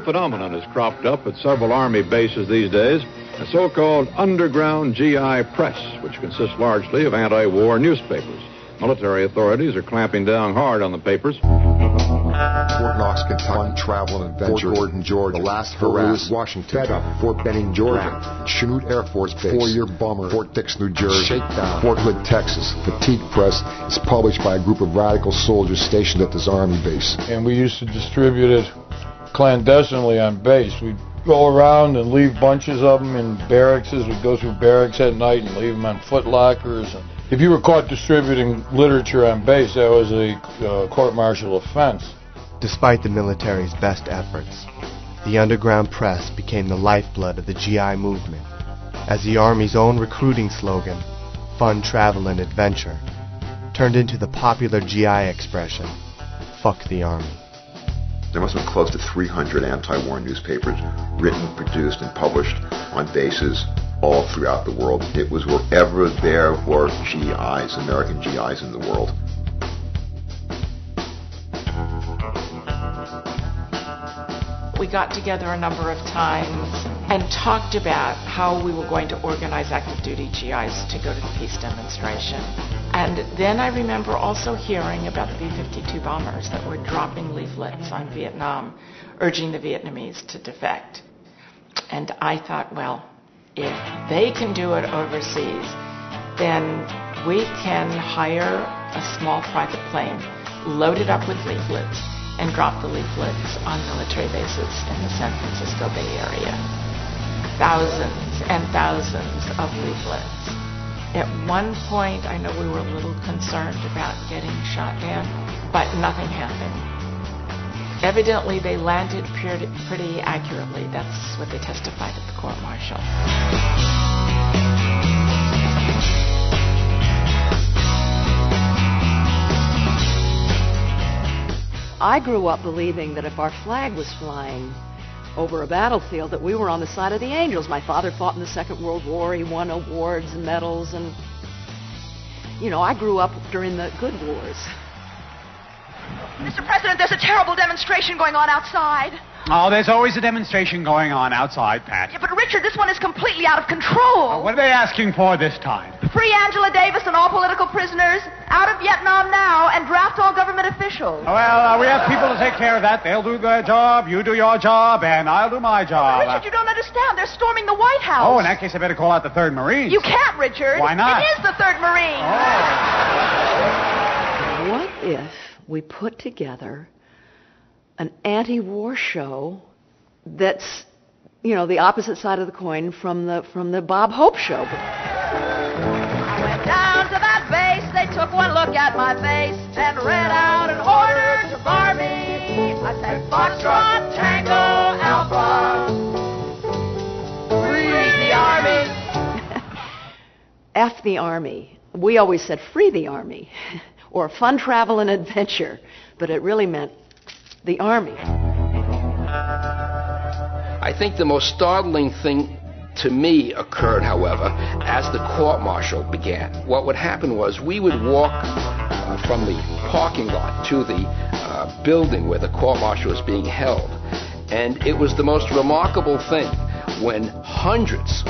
phenomenon has cropped up at several Army bases these days, a so-called underground GI press, which consists largely of anti-war newspapers. Military authorities are clamping down hard on the papers. Fort Knox, Kentucky, Travel and Adventure, Fort Gordon, Georgia, The Last Harass, Washington, Fort Benning, Georgia, Chanute Air Force Base, Four-Year Bummer, Fort Dix, New Jersey, Shakedown, Fort Hood, Texas. Fatigue Press is published by a group of radical soldiers stationed at this Army base. And we used to distribute it clandestinely on base. We'd go around and leave bunches of them in barracks. We'd go through barracks at night and leave them on foot lockers. And if you were caught distributing literature on base, that was a court-martial offense. Despite the military's best efforts, the underground press became the lifeblood of the GI movement, as the Army's own recruiting slogan, "Fun, Travel, and Adventure," turned into the popular GI expression, "Fuck the Army." There must have been close to 300 anti-war newspapers written, produced, and published on bases all throughout the world. It was wherever there were GIs, American GIs in the world. We got together a number of times and talked about how we were going to organize active duty GIs to go to the peace demonstration. And then I remember also hearing about the B-52 bombers that were dropping leaflets on Vietnam, urging the Vietnamese to defect. And I thought, well, if they can do it overseas, then we can hire a small private plane, load it up with leaflets, and drop the leaflets on military bases in the San Francisco Bay Area. Thousands and thousands of leaflets. At one point, I know we were a little concerned about getting shot down, but nothing happened. Evidently, they landed pretty accurately. That's what they testified at the court-martial. I grew up believing that if our flag was flying over a battlefield, that we were on the side of the angels. My father fought in the Second World War. He won awards and medals, and, you know, I grew up during the good wars. Mr. President, there's a terrible demonstration going on outside. Oh, there's always a demonstration going on outside, Pat. Yeah, but Richard, this one is completely out of control. What are they asking for this time? Free Angela Davis and all political prisoners, out of Vietnam now, and draft all government officials. Well, we have people to take care of that. They'll do their job, you do your job, and I'll do my job. Richard, you don't understand. They're storming the White House. Oh, in that case, I better call out the 3rd Marines. You can't, Richard. Why not? It is the 3rd Marines. Oh. What if we put together an anti-war show that's, you know, the opposite side of the coin from the Bob Hope show? I went down to that base, they took one look at my face and read out an order to bar me. I said, Foxtrot, Tango, Alpha, free the Army. F the Army. We always said free the Army, or fun, travel, and adventure, but it really meant the Army. I think the most startling thing to me occurred, however, as the court-martial began. What would happen was we would walk from the parking lot to the building where the court-martial was being held. And it was the most remarkable thing when hundreds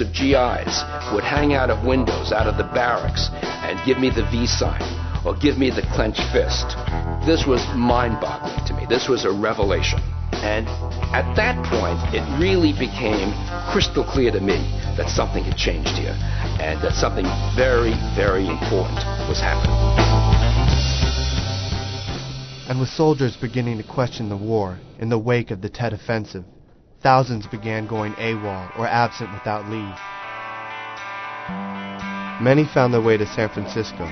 of GIs would hang out of windows, out of the barracks, and give me the V sign or give me the clenched fist. This was mind-boggling to me. This was a revelation. And at that point, it really became crystal clear to me that something had changed here and that something very, very important was happening. And with soldiers beginning to question the war in the wake of the Tet Offensive, thousands began going AWOL, or absent without leave. Many found their way to San Francisco,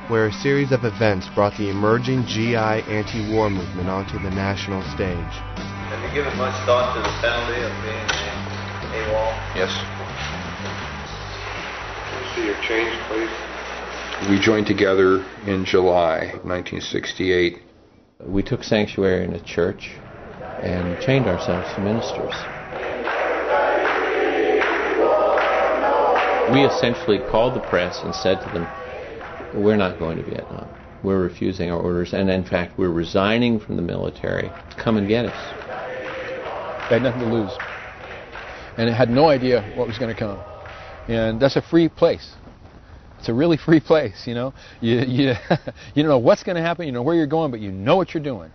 where a series of events brought the emerging GI anti-war movement onto the national stage. Have you given much thought to the penalty of being AWOL? Yes. Can we see your change, please? We joined together in July 1968. We took sanctuary in a church and chained ourselves to ministers. We essentially called the press and said to them, we're not going to Vietnam. We're refusing our orders, and in fact, we're resigning from the military to come and get us. They had nothing to lose. And it had no idea what was going to come. And that's a free place. It's a really free place, you know. You don't know what's going to happen, you know where you're going, but you know what you're doing.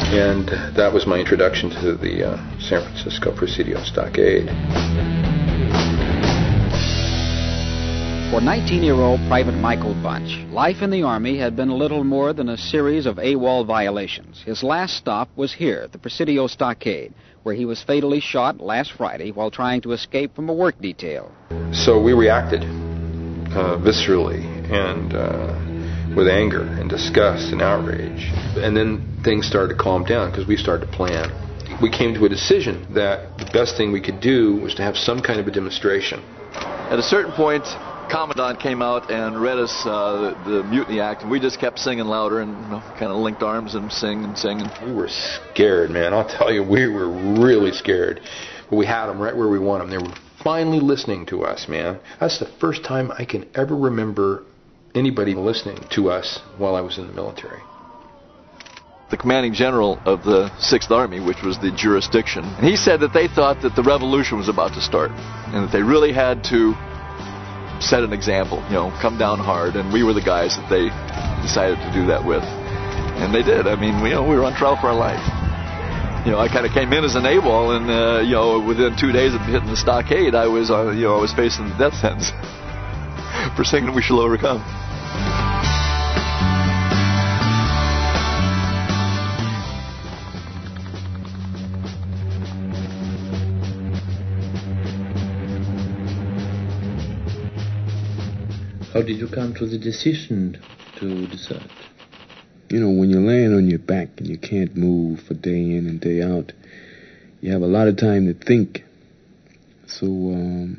And that was my introduction to the San Francisco Presidio stockade. For 19-year-old Private Michael Bunch, life in the Army had been little more than a series of AWOL violations. His last stop was here, the Presidio stockade, where he was fatally shot last Friday while trying to escape from a work detail. So we reacted viscerally and with anger and disgust and outrage. And then things started to calm down because we started to plan. We came to a decision that the best thing we could do was to have some kind of a demonstration. At a certain point, Commandant came out and read us the Mutiny Act, and we just kept singing louder and kind of linked arms and singing. We were scared, man. I'll tell you, we were really scared. But we had them right where we want them. They were finally listening to us, man. That's the first time I can ever remember anybody listening to us while I was in the military. The commanding general of the 6th Army, which was the jurisdiction, and he said that they thought that the revolution was about to start and that they really had to set an example, come down hard, and we were the guys that they decided to do that with. And they did. I mean, we were on trial for our life. I kind of came in as an AWOL, and within 2 days of hitting the stockade, I was facing the death sentence for singing "We Shall Overcome." How did you come to the decision to desert? When you're laying on your back and you can't move for day in and day out, you have a lot of time to think. So you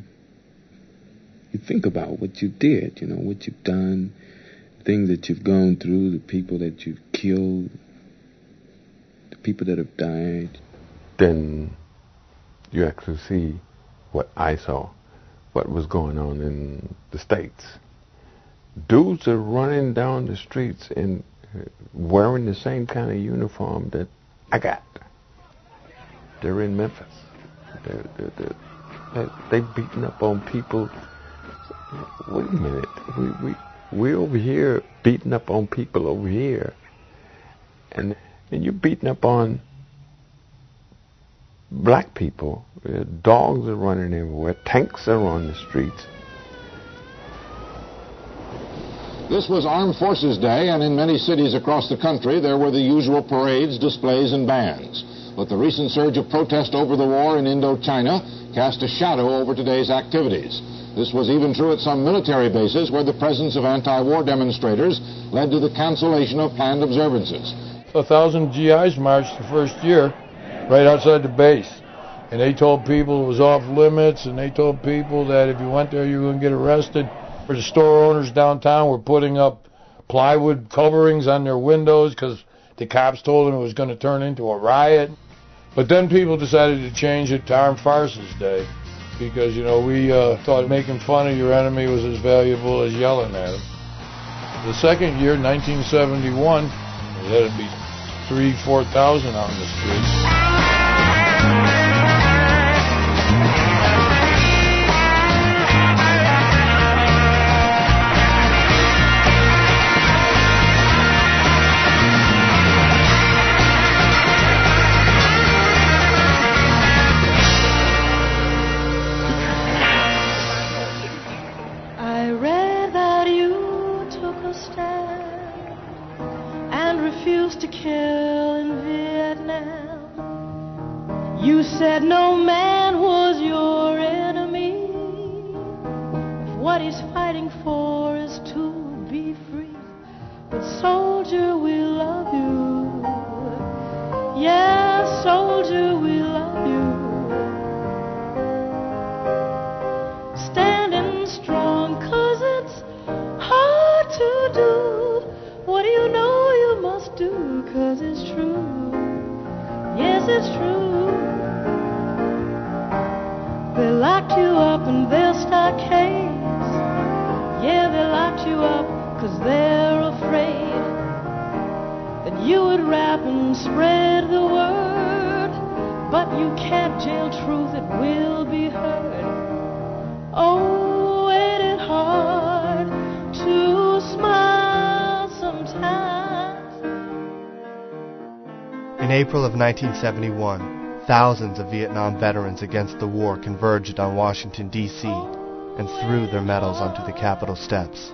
think about what you did, what you've done, things that you've gone through, the people that you've killed, the people that have died. Then you actually see what I saw, what was going on in the States. Dudes are running down the streets and wearing the same kind of uniform that I got. They're in Memphis. They're beating up on people. Wait a minute. We over here beating up on people over here. And you're beating up on black people. Dogs are running everywhere. Tanks are on the streets. This was Armed Forces Day, and in many cities across the country there were the usual parades, displays, and bands. But the recent surge of protest over the war in Indochina cast a shadow over today's activities. This was even true at some military bases where the presence of anti-war demonstrators led to the cancellation of planned observances. 1,000 GIs marched the first year right outside the base. And they told people it was off limits, and they told people that if you went there you were going to get arrested. The store owners downtown were putting up plywood coverings on their windows because the cops told them it was going to turn into a riot. But then people decided to change it to Armed Forces Day because, we thought making fun of your enemy was as valuable as yelling at him. The second year, 1971, it had to be 3,000-4,000 on the streets. To kill in Vietnam. You said no man was your enemy. If what he's fighting for is to be free. But soldier, we love you. Yeah, soldier, we love you. Standing strong, 'cause it's hard to do. What do you know? Must do, 'cause it's true. Yes, it's true. They locked you up in their stockades. You would rap and spread the word, but you can't jail truth, it will be heard. Oh, ain't it hard to smile sometimes? In April of 1971, thousands of Vietnam veterans against the war converged on Washington, D.C., and threw their medals onto the Capitol steps.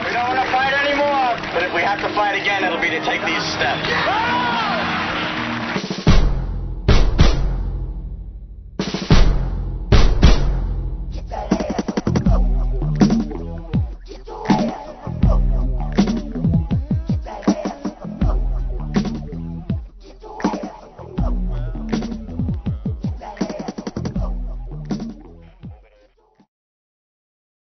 We don't want to fight anymore, but if we have to fight again, it'll be to take these steps.